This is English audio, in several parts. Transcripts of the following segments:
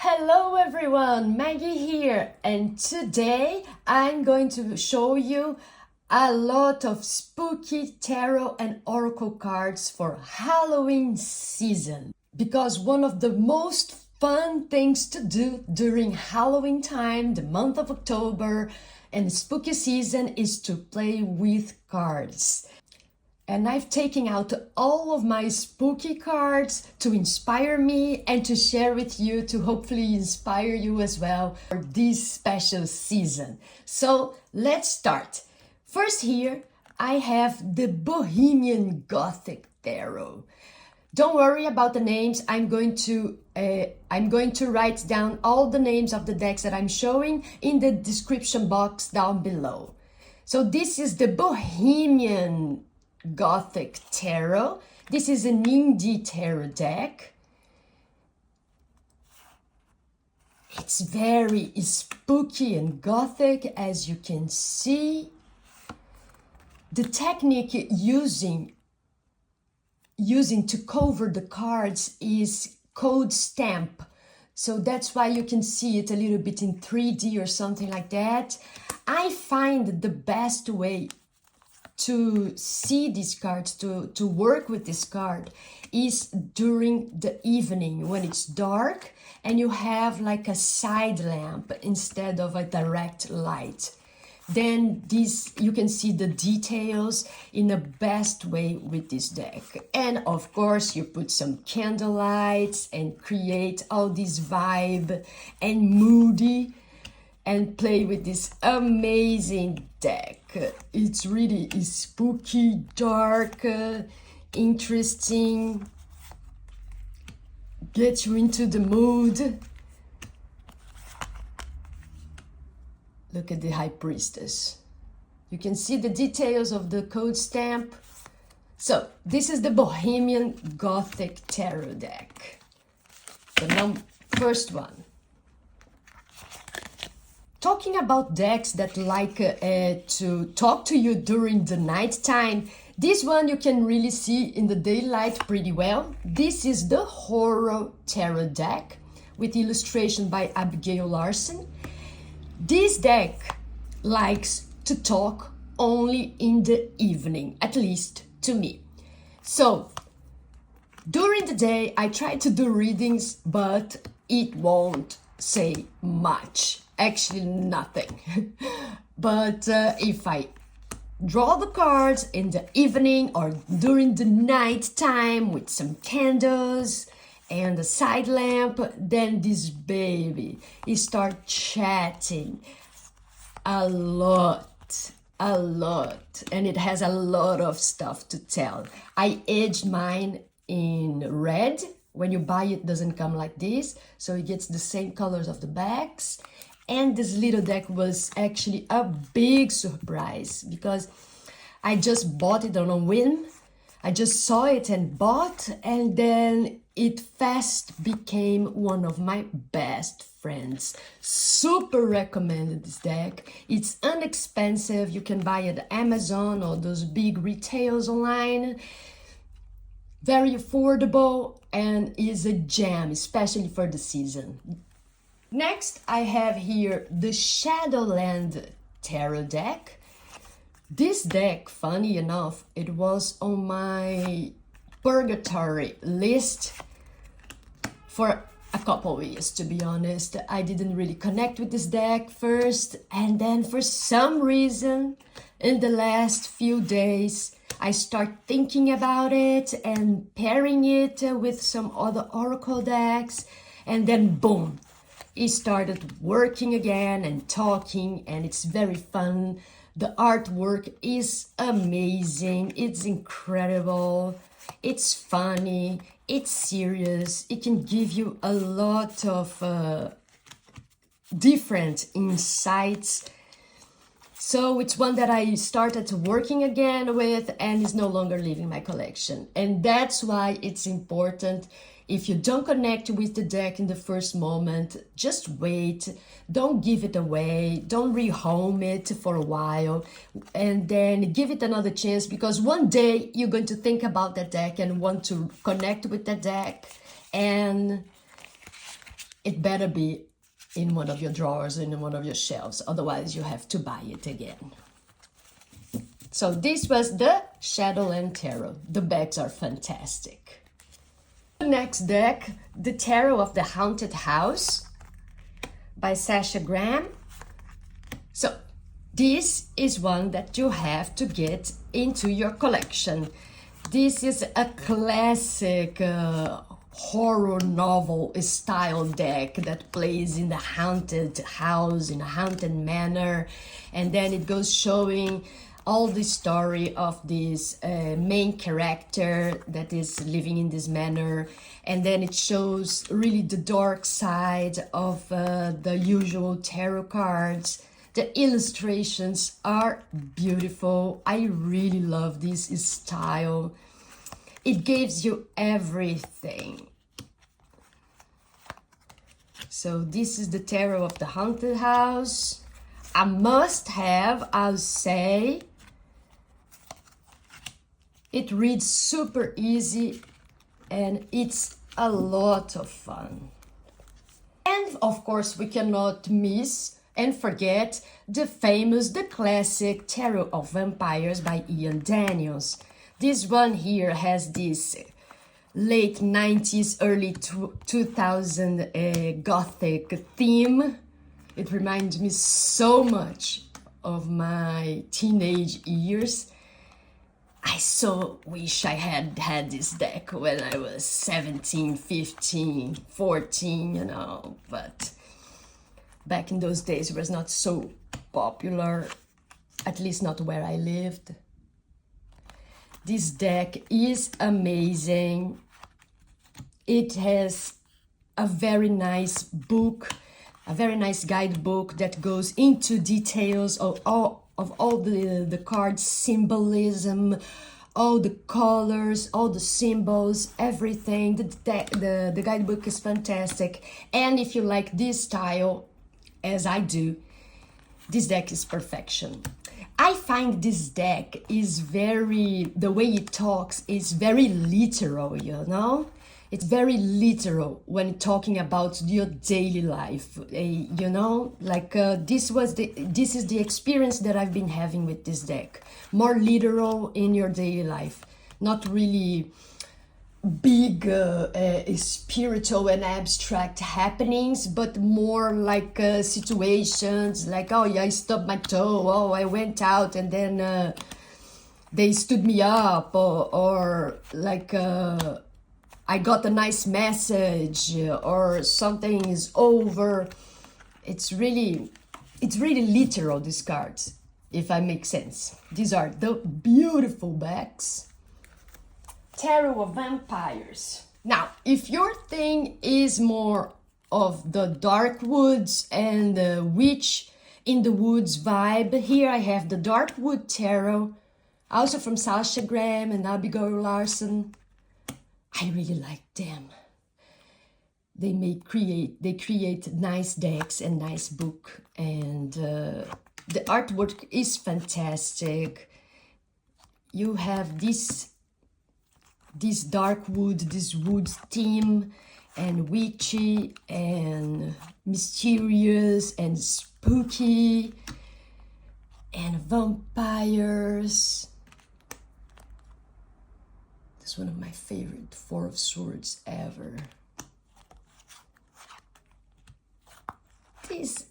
Hello everyone, Maggie here, and today I'm going to show you a lot of spooky tarot and oracle cards for Halloween season. Because one of the most fun things to do during Halloween time, the month of October and spooky season, is to play with cards. And I've taken out all of my spooky cards to inspire me and to share with you, to hopefully inspire you as well for this special season. So let's start. First here, I have the Bohemian Gothic Tarot. Don't worry about the names. I'm going to write down all the names of the decks that I'm showing in the description box down below. So this is the Bohemian Gothic Tarot. This is an indie tarot deck. It's very spooky and gothic, as you can see. The technique using to cover the cards is code stamp. So that's why you can see it a little bit in 3D or something like that. I find the best way to see these cards, to work with this card, is during the evening when it's dark and you have like a side lamp instead of a direct light. Then you can see the details in the best way with this deck. And of course you put some candlelights and create all this vibe and moody and play with this amazing deck. It's really spooky, dark, interesting, get you into the mood. Look at the High Priestess. You can see the details of the code stamp. So this is the Bohemian Gothic Tarot deck, the first one. Talking about decks that like to talk to you during the night time, this one you can really see in the daylight pretty well. This is the Horror Tarot deck with illustration by Abigail Larson. This deck likes to talk only in the evening, at least to me. So during the day I try to do readings, but it won't say much. Actually nothing. But if I draw the cards in the evening or during the night time with some candles and a side lamp, then this baby start chatting a lot, and it has a lot of stuff to tell. I edged mine in red. When you buy it, doesn't come like this, so it gets the same colors of the backs. And this little deck was actually a big surprise because I just bought it on a whim. I just saw it and bought, and then it fast became one of my best friends. Super recommended this deck. It's inexpensive. You can buy it at Amazon or those big retails online. Very affordable and is a gem, especially for the season. Next, I have here the Shadowland Tarot deck. This deck, funny enough, it was on my purgatory list for a couple of years, to be honest. I didn't really connect with this deck first, and then for some reason, in the last few days, I start thinking about it and pairing it with some other oracle decks, and then boom, it started working again and talking, and it's very fun. The artwork is amazing. It's incredible. It's funny. It's serious. It can give you a lot of different insights. So it's one that I started working again with and is no longer leaving my collection. And that's why it's important. If you don't connect with the deck in the first moment, just wait. Don't give it away. Don't rehome it for a while. And then give it another chance, because one day you're going to think about that deck and want to connect with that deck. And it better be in one of your drawers, in one of your shelves, otherwise you have to buy it again. So this was the Shadowland Tarot. The backs are fantastic. Next deck, the Tarot of the Haunted House by Sasha Graham. So this is one that you have to get into your collection. This is a classic horror novel style deck that plays in the haunted house, in a haunted manor, and then it goes showing all the story of this main character that is living in this manor, and then it shows really the dark side of the usual tarot cards. The illustrations are beautiful. I really love this style. It gives you everything. So this is the Tarot of the Haunted House. A must-have, I'll say. It reads super easy and it's a lot of fun. And of course we cannot miss and forget the famous, the classic Tarot of Vampyres by Ian Daniels. This one here has this late 90s, early 2000 Gothic theme. It reminds me so much of my teenage years. I so wish I had this deck when I was 17, 15, 14, you know, but back in those days it was not so popular, at least not where I lived. This deck is amazing. It has a very nice book, a very nice guidebook that goes into details of all the card symbolism, all the colors, all the symbols, everything. The guidebook is fantastic. And if you like this style, as I do, this deck is perfection. I find this deck is the way it talks is very literal, you know? It's very literal when talking about your daily life, you know? Like this is the experience that I've been having with this deck. More literal in your daily life, not really big spiritual and abstract happenings, but more like situations like, oh yeah, I stubbed my toe, oh I went out and then they stood me up, or like I got a nice message, or something is over. It's really literal, these cards, if I make sense. These are the beautiful backs. Tarot of Vampyres. Now, if your thing is more of the dark woods and the witch in the woods vibe, here I have the Darkwood Tarot, also from Sasha Graham and Abigail Larson. I really like them. They create nice decks and nice book, and the artwork is fantastic. You have this dark wood, this wood theme, and witchy and mysterious and spooky and vampires. It's one of my favorite Four of Swords ever.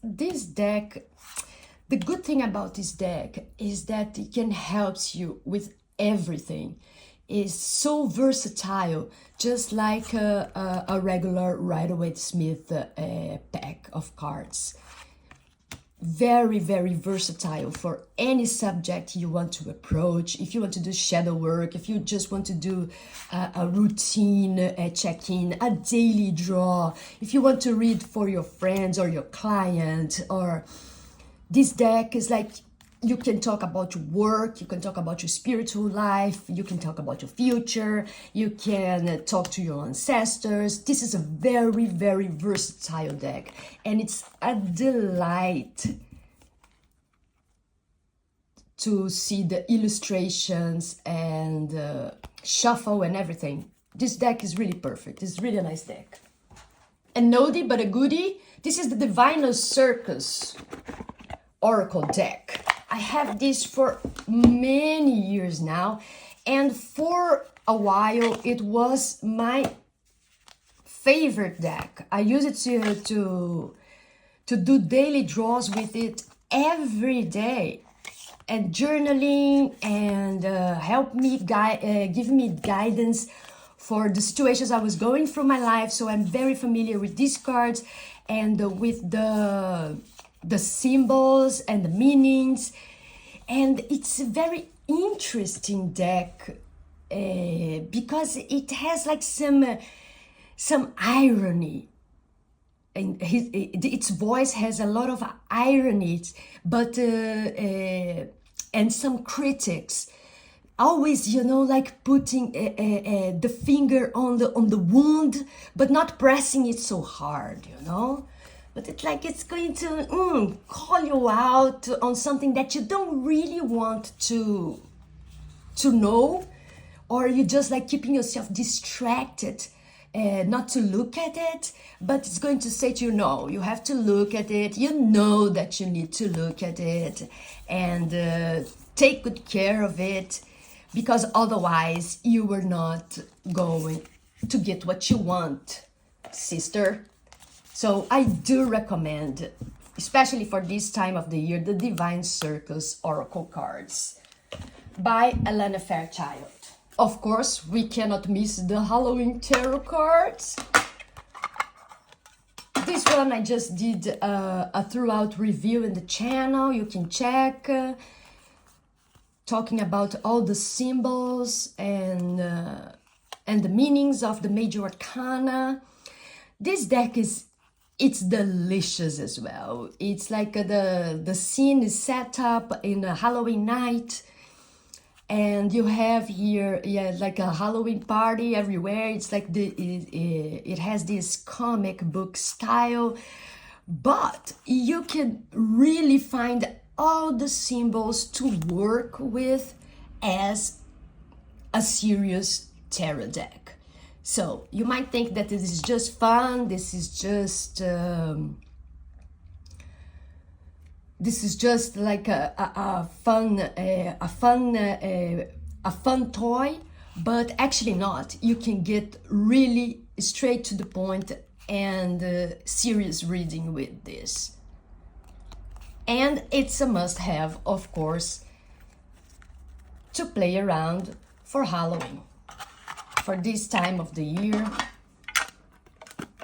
This deck, the good thing about this deck is that it can help you with everything. It's so versatile, just like a regular Rider-Waite-Smith pack of cards. Very, very versatile for any subject you want to approach. If you want to do shadow work, if you just want to do a routine check-in, a daily draw, if you want to read for your friends or your client, or this deck is like, you can talk about your work, you can talk about your spiritual life, you can talk about your future, you can talk to your ancestors. This is a very, very versatile deck, and it's a delight to see the illustrations and shuffle and everything. This deck is really perfect. It's really a nice deck. an oldie but a goodie. This is the Divino Circus Oracle deck. I have this for many years now, and for a while it was my favorite deck. I use it to do daily draws with it every day, and journaling, and give me guidance for the situations I was going through my life. So I'm very familiar with these cards and with the symbols and the meanings, and it's a very interesting deck because it has like some irony, and its voice has a lot of ironies, but and some critics, always, you know, like putting the finger on the wound, but not pressing it so hard, you know. But it's like it's going to call you out on something that you don't really want to know, or you just like keeping yourself distracted not to look at it. But it's going to say to you, no, you have to look at it. You know that you need to look at it and take good care of it, because otherwise you were not going to get what you want, sister. So I do recommend, especially for this time of the year, the Divine Circus Oracle cards by Alana Fairchild. Of course, we cannot miss the Halloween tarot cards. This one I just did a throughout review in the channel. You can check, talking about all the symbols and the meanings of the major arcana. This deck it's delicious as well. It's like the scene is set up in a Halloween night, and you have here, like a Halloween party everywhere. It's like it has this comic book style, but you can really find all the symbols to work with as a serious tarot deck. So you might think that this is just fun. This is just like a fun toy, but actually not. You can get really straight to the point and serious reading with this. And it's a must-have, of course, to play around for Halloween. For this time of the year,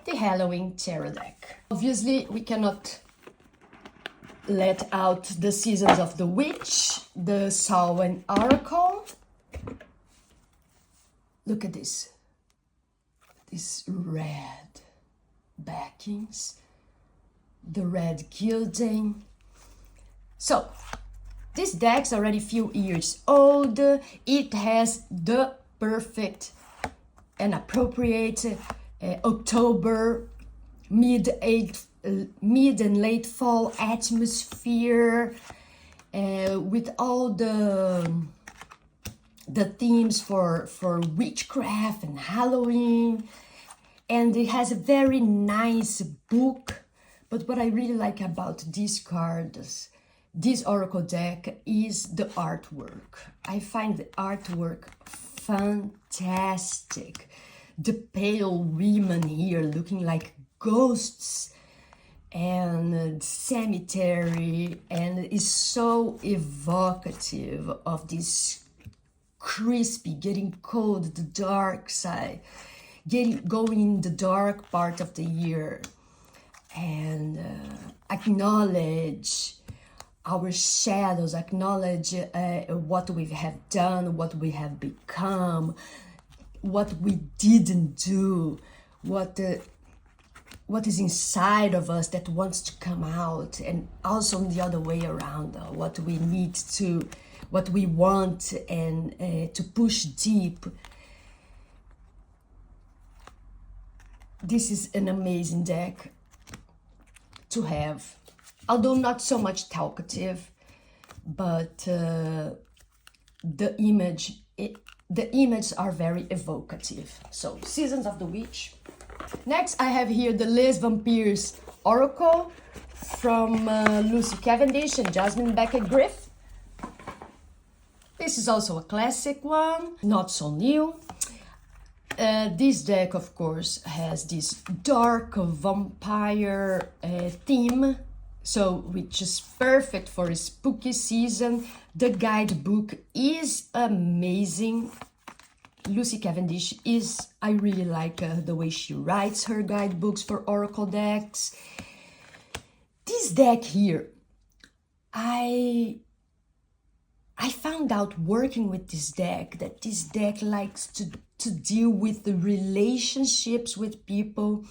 the Halloween tarot deck. Obviously, we cannot let out the Seasons of the Witch, the Samhain Oracle. Look at this. These red backings, the red gilding. So, this deck's already a few years old. It has the perfect and appropriate October, mid and late fall atmosphere, with all the themes for witchcraft and Halloween. And it has a very nice book. But what I really like about these cards, this Oracle deck, is the artwork. I find the artwork fantastic. The pale women here looking like ghosts, and cemetery, and is so evocative of this crispy, getting cold, the dark side, going in the dark part of the year, and acknowledge our shadows, acknowledge what we have done, what we have become, what we didn't do, what is inside of us that wants to come out, and also the other way around, what we need to, what we want, and to push deep. This is an amazing deck to have, although not so much talkative, but the images are very evocative. So, Seasons of the Witch, Next, I have here the Les Vampyres Oracle from Lucy Cavendish and Jasmine Beckett-Griff. This is also a classic one, not so new. This deck, of course, has this dark vampire theme, so which is perfect for a spooky season. The guidebook is amazing. Lucy Cavendish I really like the way she writes her guidebooks for oracle decks. This deck here, I found out working with this deck that this deck likes to deal with the relationships with people,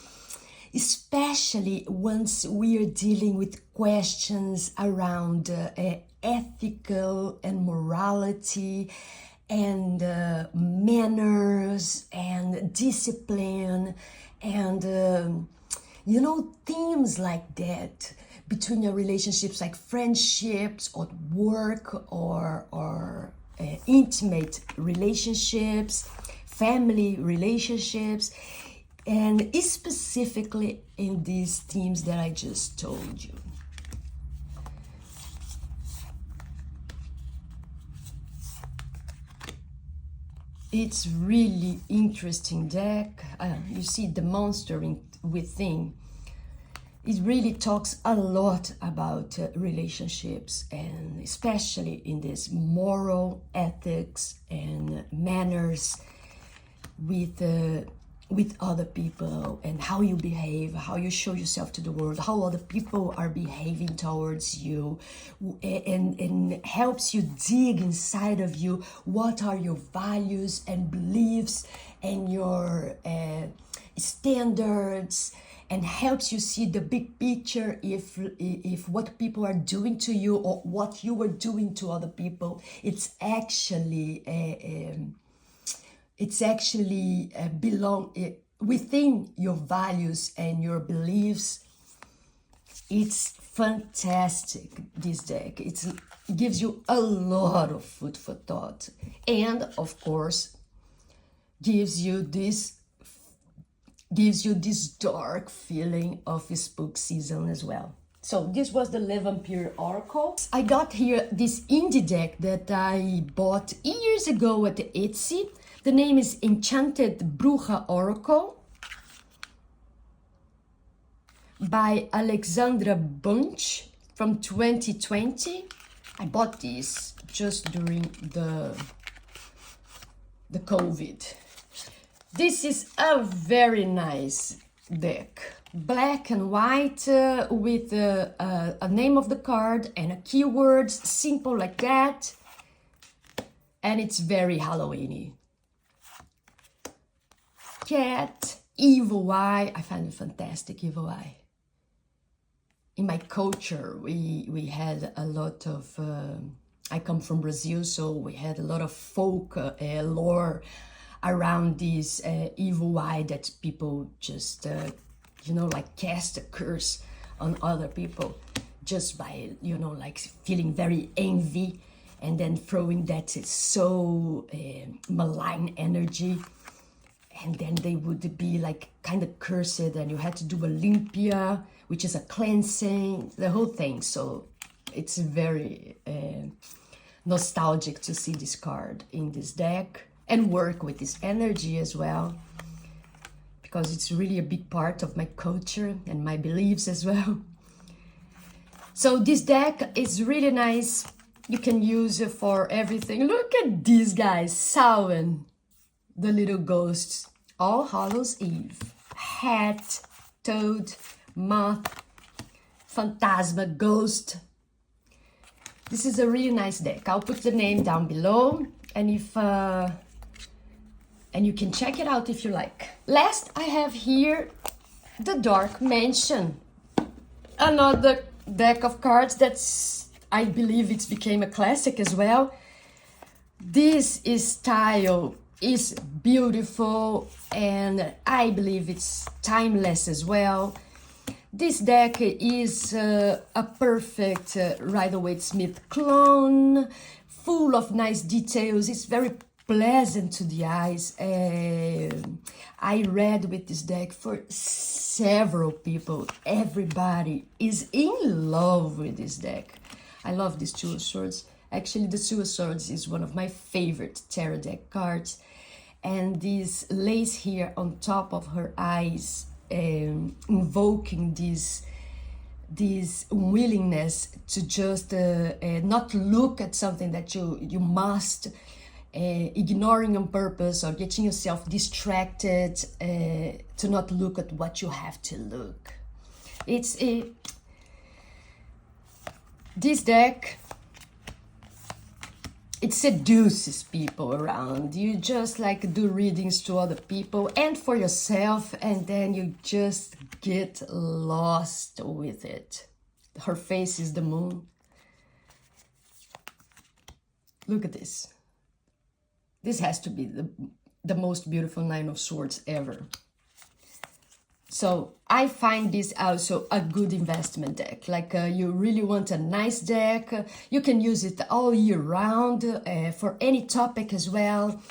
especially once we are dealing with questions around ethical and morality and manners and discipline and you know, themes like that between your relationships, like friendships or work or intimate relationships, family relationships, and specifically in these themes that I just told you. It's really interesting deck. You see the monster within. It really talks a lot about relationships, and especially in this moral ethics and manners with other people, and how you behave, how you show yourself to the world, how other people are behaving towards you, and helps you dig inside of you what are your values and beliefs and your standards, and helps you see the big picture if what people are doing to you or what you are doing to other people, it's actually belong within your values and your beliefs. It's fantastic, this deck. It gives you a lot of food for thought, and of course gives you this dark feeling of spook season as well. So this was the Le Vampire Oracle. I got here this indie deck that I bought years ago at the Etsy. The name is Enchanted Bruja Oracle by Alexandra Bunch from 2020. I bought this just during the COVID. This is a very nice deck. Black and white with a name of the card and a keywords, simple like that. And it's very Halloweeny. Cat, evil eye. I find it fantastic, evil eye. In my culture, we had a lot of, I come from Brazil, so we had a lot of folk lore around this evil eye that people just, like cast a curse on other people just by, like feeling very envy and then throwing that so malign energy. And then they would be like kind of cursed, and you had to do Olympia, which is a cleansing, the whole thing. So it's very nostalgic to see this card in this deck and work with this energy as well, because it's really a big part of my culture and my beliefs as well. So this deck is really nice. You can use it for everything. Look at these guys, Samhain, the little ghosts, All Hallows Eve, hat, toad, moth, phantasma, ghost. This is a really nice deck. I'll put the name down below, and and you can check it out if you like. Last, I have here the Dark Mansion, another deck of cards that's, I believe it's became a classic as well. This style is beautiful, and I believe it's timeless as well. This deck is a perfect Rider-Waite-Smith clone, full of nice details. It's very pleasant to the eyes. I read with this deck for several people. Everybody is in love with this deck. I love this Two of Swords. Actually, the Two of Swords is one of my favorite tarot deck cards. And this lace here on top of her eyes, invoking this willingness to just not look at something that you must, ignoring on purpose or getting yourself distracted, to not look at what you have to look. This deck, it seduces people around. You just like do readings to other people and for yourself, and then you just get lost with it. Her face is the moon. Look at this. This has to be the most beautiful Nine of Swords ever. So I find this also a good investment deck. Like you really want a nice deck. You can use it all year round for any topic as well.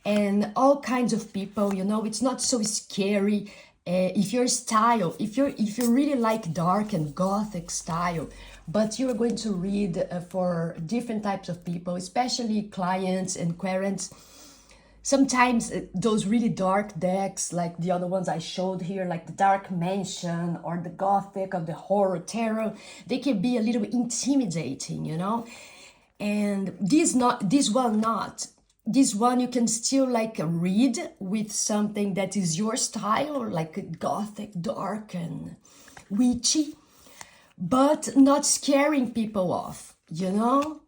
And all kinds of people, you know, it's not so scary. If your style, if you really like dark and Gothic style, but you're going to read for different types of people, especially clients and querents. Sometimes those really dark decks, like the other ones I showed here, like the Dark Mansion or the Gothic or the Horror Tarot, they can be a little intimidating, you know? And this one you can still like read with something that is your style, like Gothic, dark and witchy, but not scaring people off, you know?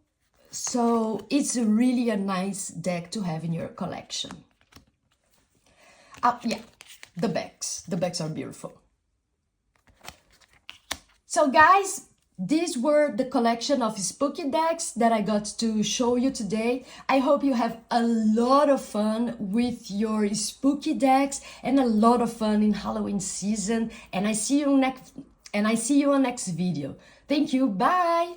So it's really a nice deck to have in your collection. Yeah, the backs. The backs are beautiful. So guys, these were the collection of spooky decks that I got to show you today. I hope you have a lot of fun with your spooky decks and a lot of fun in Halloween season. And I see you on next video. Thank you. Bye.